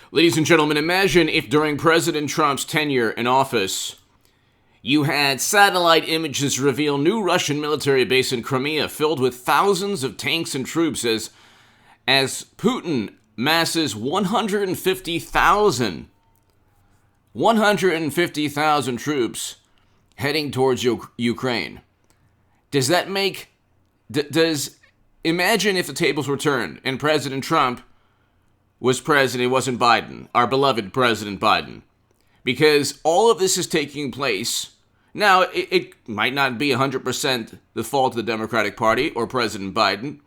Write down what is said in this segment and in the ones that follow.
Ladies and gentlemen, imagine if during President Trump's tenure in office, you had satellite images reveal new Russian military base in Crimea filled with thousands of tanks and troops as Putin masses 150,000 troops heading towards Ukraine. Does that make... Imagine if the tables were turned and President Trump was president, it wasn't Biden, our beloved President Biden. Because all of this is taking place. Now, it might not be 100% the fault of the Democratic Party or President Biden,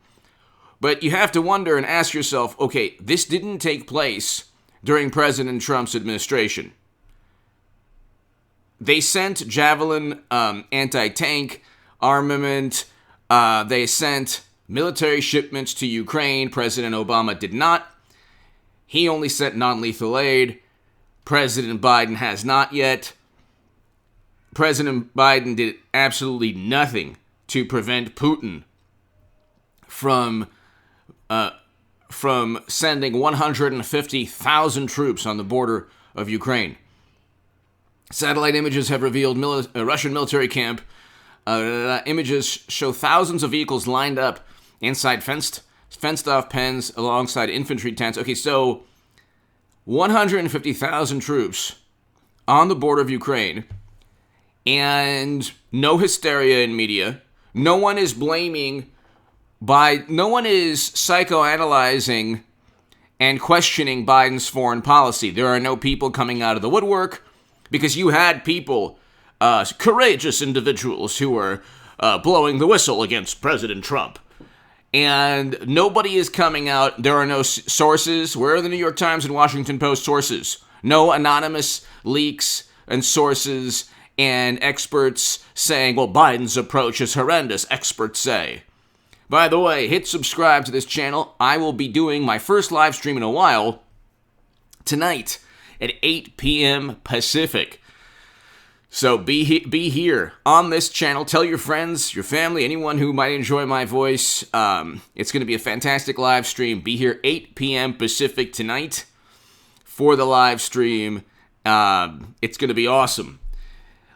but you have to wonder and ask yourself, okay, this didn't take place during President Trump's administration. They sent Javelin anti-tank armament. They sent military shipments to Ukraine. President Obama did not. He only sent non-lethal aid. President Biden has not yet. President Biden did absolutely nothing to prevent Putin from sending 150,000 troops on the border of Ukraine. Satellite images have revealed a Russian military camp. Images show thousands of vehicles lined up inside fenced-off pens alongside infantry tents. Okay, so 150,000 troops on the border of Ukraine, and no hysteria in media. No one is psychoanalyzing and questioning Biden's foreign policy. There are no people coming out of the woodwork because you had people, courageous individuals who were blowing the whistle against President Trump. And nobody is coming out. There are no sources. Where are the New York Times and Washington Post sources? No anonymous leaks and sources and experts saying, well, Biden's approach is horrendous, experts say. By the way, hit subscribe to this channel. I will be doing my first live stream in a while tonight at 8 p.m. Pacific. So be here on this channel. Tell your friends, your family, anyone who might enjoy my voice. It's going to be a fantastic live stream. Be here 8 p.m. Pacific tonight for the live stream. It's going to be awesome.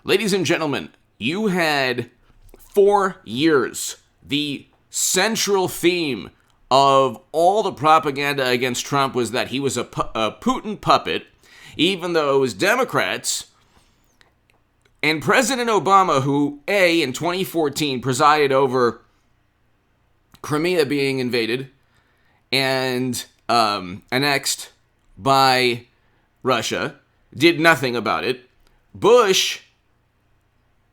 Ladies and gentlemen, you had 4 years. The central theme of all the propaganda against Trump was that he was a Putin puppet, even though it was Democrats and President Obama, who, in 2014 presided over Crimea being invaded and annexed by Russia, did nothing about it. Bush,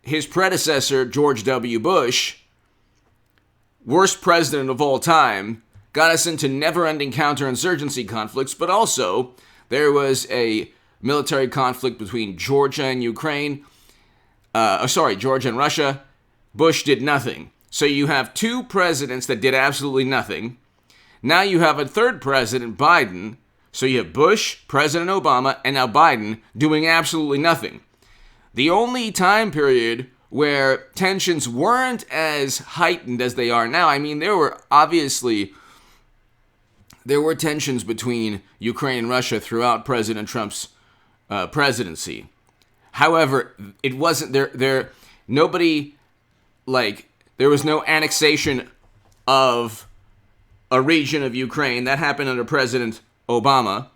his predecessor, George W. Bush, worst president of all time, got us into never-ending counterinsurgency conflicts, but also there was a military conflict between Georgia and Ukraine. Georgia and Russia. Bush did nothing. So you have 2 presidents that did absolutely nothing. Now you have a third president, Biden. So you have Bush, President Obama, and now Biden doing absolutely nothing. The only time period where tensions weren't as heightened as they are now, I mean, there were tensions between Ukraine and Russia throughout President Trump's presidency. However, it wasn't there was no annexation of a region of Ukraine. That happened under President Obama.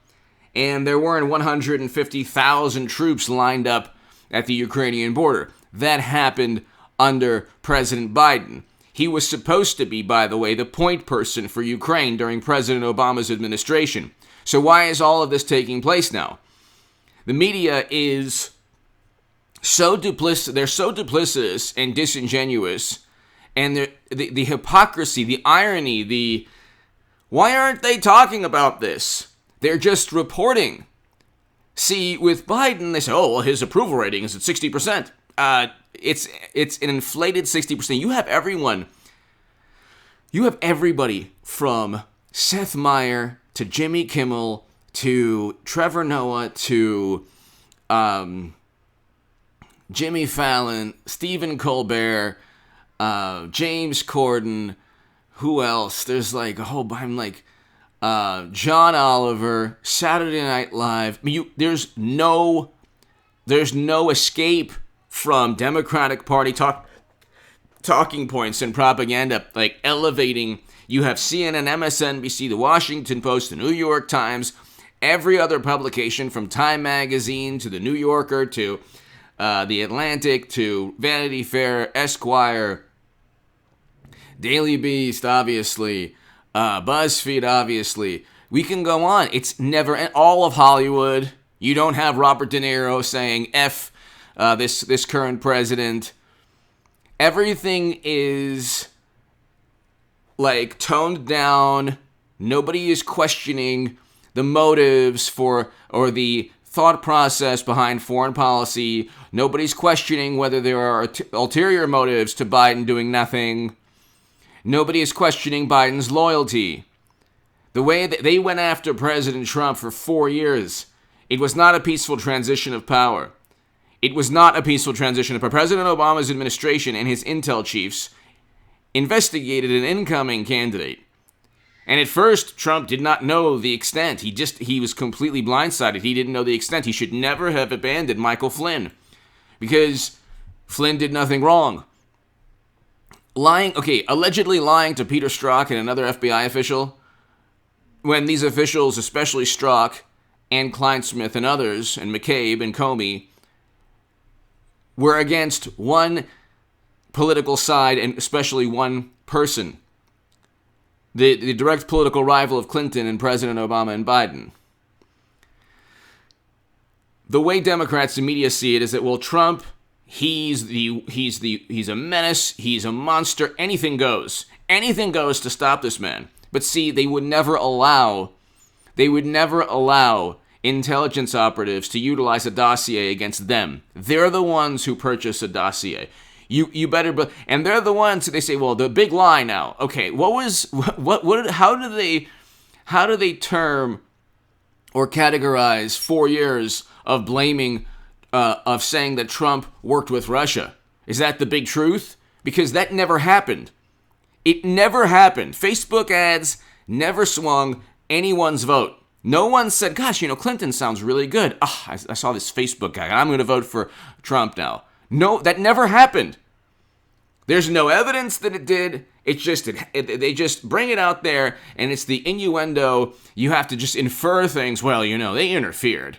And there weren't 150,000 troops lined up at the Ukrainian border. That happened under President Biden. He was supposed to be, by the way, the point person for Ukraine during President Obama's administration. So why is all of this taking place now? The media is so duplicitous and disingenuous, and the hypocrisy, the irony, why aren't they talking about this? They're just reporting. See, with Biden, they say, oh, well, his approval rating is at 60%. It's an inflated 60%. You have everybody from Seth Meyers to Jimmy Kimmel to Trevor Noah to Jimmy Fallon, Stephen Colbert, James Corden, who else? There's like a whole, John Oliver, Saturday Night Live. There's no escape from Democratic Party talking points and propaganda, like elevating. You have CNN, MSNBC, The Washington Post, The New York Times, every other publication from Time Magazine to The New Yorker to The Atlantic to Vanity Fair, Esquire, Daily Beast, obviously, BuzzFeed, obviously. We can go on. It's never all of Hollywood. You don't have Robert De Niro saying F this current president. Everything is like toned down. Nobody is questioning the motives for or the thought process behind foreign policy. Nobody's questioning whether there are ulterior motives to Biden doing nothing. Nobody is questioning Biden's loyalty. The way that they went after President Trump for 4 years, it was not a peaceful transition of power. It was not a peaceful transition of power. President Obama's administration and his intel chiefs investigated an incoming candidate. And at first, Trump did not know the extent. He was completely blindsided. He didn't know the extent. He should never have abandoned Michael Flynn because Flynn did nothing wrong. Allegedly lying to Peter Strzok and another FBI official, when these officials, especially Strzok and Kleinsmith and others, and McCabe and Comey, were against one political side and especially one person. The direct political rival of Clinton and President Obama and Biden. The way Democrats and media see it is that, well, Trump, he's a menace, he's a monster, anything goes. Anything goes to stop this man. But see, they would never allow intelligence operatives to utilize a dossier against them. They're the ones who purchase a dossier. You better, and they're the ones who they say, well, the big lie now. Okay, how do they term or categorize 4 years of blaming, of saying that Trump worked with Russia? Is that the big truth? Because that never happened. It never happened. Facebook ads never swung anyone's vote. No one said, gosh, Clinton sounds really good. I saw this Facebook guy. I'm going to vote for Trump now. No, that never happened. There's no evidence that it did. It's just, they just bring it out there, and it's the innuendo. You have to just infer things. Well, they interfered.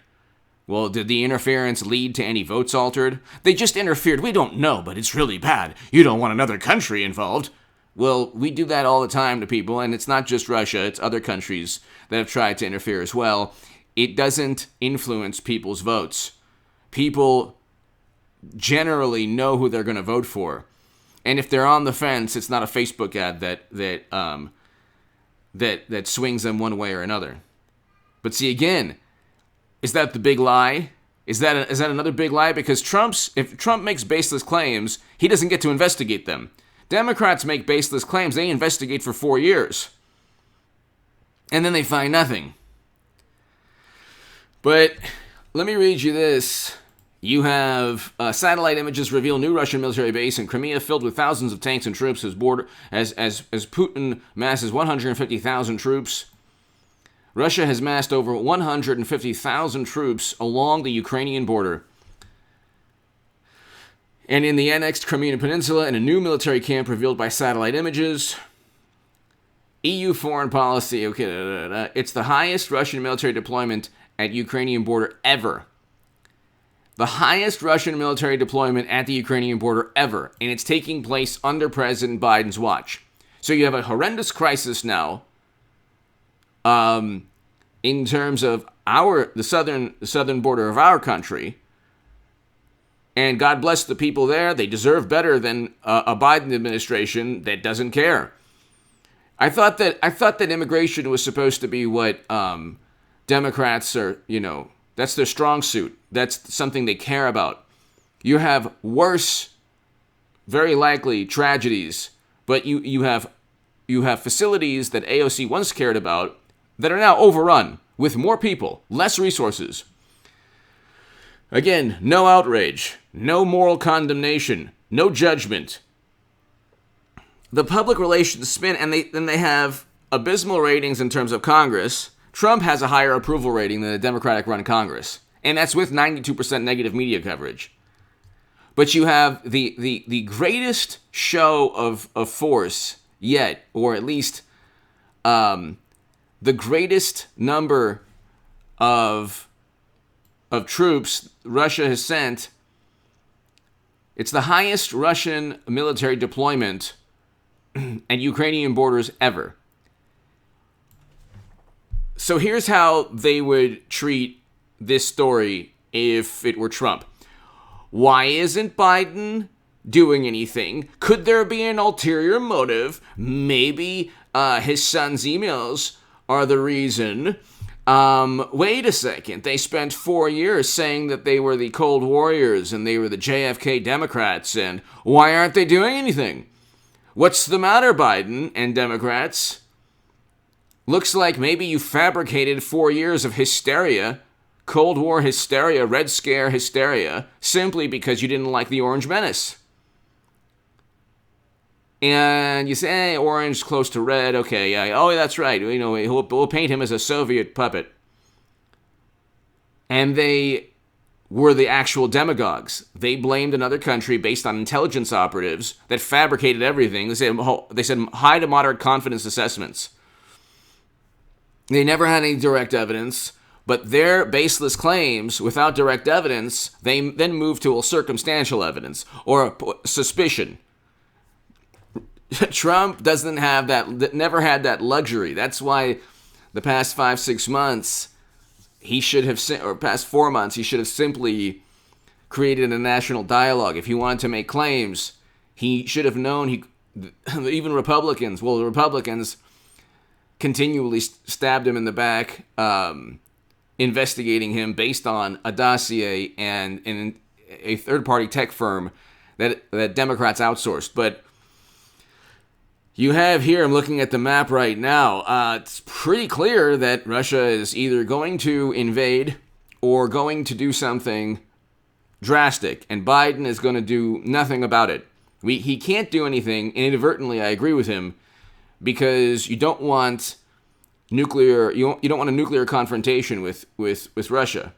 Well, did the interference lead to any votes altered? They just interfered. We don't know, but it's really bad. You don't want another country involved. Well, we do that all the time to people, and it's not just Russia. It's other countries that have tried to interfere as well. It doesn't influence people's votes. People generally know who they're going to vote for. And if they're on the fence, it's not a Facebook ad that swings them one way or another. But see, again, is that the big lie? Is that another big lie? Because if Trump makes baseless claims, he doesn't get to investigate them. Democrats make baseless claims. They investigate for 4 years. And then they find nothing. But let me read you this. You have satellite images reveal new Russian military base in Crimea filled with thousands of tanks and troops as Putin masses 150,000 troops. Russia has massed over 150,000 troops along the Ukrainian border and in the annexed Crimean Peninsula in a new military camp revealed by satellite images. EU foreign policy, it's the highest Russian military deployment at Ukrainian border ever. The highest Russian military deployment at the Ukrainian border ever, and it's taking place under President Biden's watch. So you have a horrendous crisis now in terms of the southern border of our country. And God bless the people there. They deserve better than a Biden administration that doesn't care. I thought that immigration was supposed to be what Democrats are, that's their strong suit. That's something they care about. You have worse, very likely, tragedies, but you have facilities that AOC once cared about that are now overrun with more people, less resources. Again, no outrage, no moral condemnation, no judgment. The public relations spin, and they have abysmal ratings in terms of Congress. Trump has a higher approval rating than the Democratic-run Congress. And that's with 92% negative media coverage. But you have the greatest show of force yet, or at least the greatest number of troops Russia has sent. It's the highest Russian military deployment at Ukrainian borders ever. So here's how they would treat this story if it were Trump. Why isn't Biden doing anything? Could there be an ulterior motive? Maybe his son's emails are the reason. Wait a second. They spent 4 years saying that they were the Cold Warriors and they were the JFK Democrats, and why aren't they doing anything? What's the matter, Biden and Democrats? Looks like maybe you fabricated 4 years of hysteria, Cold War hysteria, Red Scare hysteria, simply because you didn't like the Orange Menace. And you say, hey, orange close to red, okay, yeah, oh, that's right, you know, we'll paint him as a Soviet puppet. And they were the actual demagogues. They blamed another country based on intelligence operatives that fabricated everything. They said high to moderate confidence assessments. They never had any direct evidence, but their baseless claims without direct evidence, they then moved to a circumstantial evidence or suspicion. Trump doesn't have that, never had that luxury. That's why the past 5-6 months, he should have, or past 4 months, he should have simply created a national dialogue. If he wanted to make claims, he should have known, even Republicans, the Republicans continually stabbed him in the back, investigating him based on a dossier and a third-party tech firm that Democrats outsourced. But you have here, I'm looking at the map right now, it's pretty clear that Russia is either going to invade or going to do something drastic, and Biden is going to do nothing about it. He can't do anything, and inadvertently, I agree with him, because you don't want nuclear, you don't want a nuclear confrontation with Russia.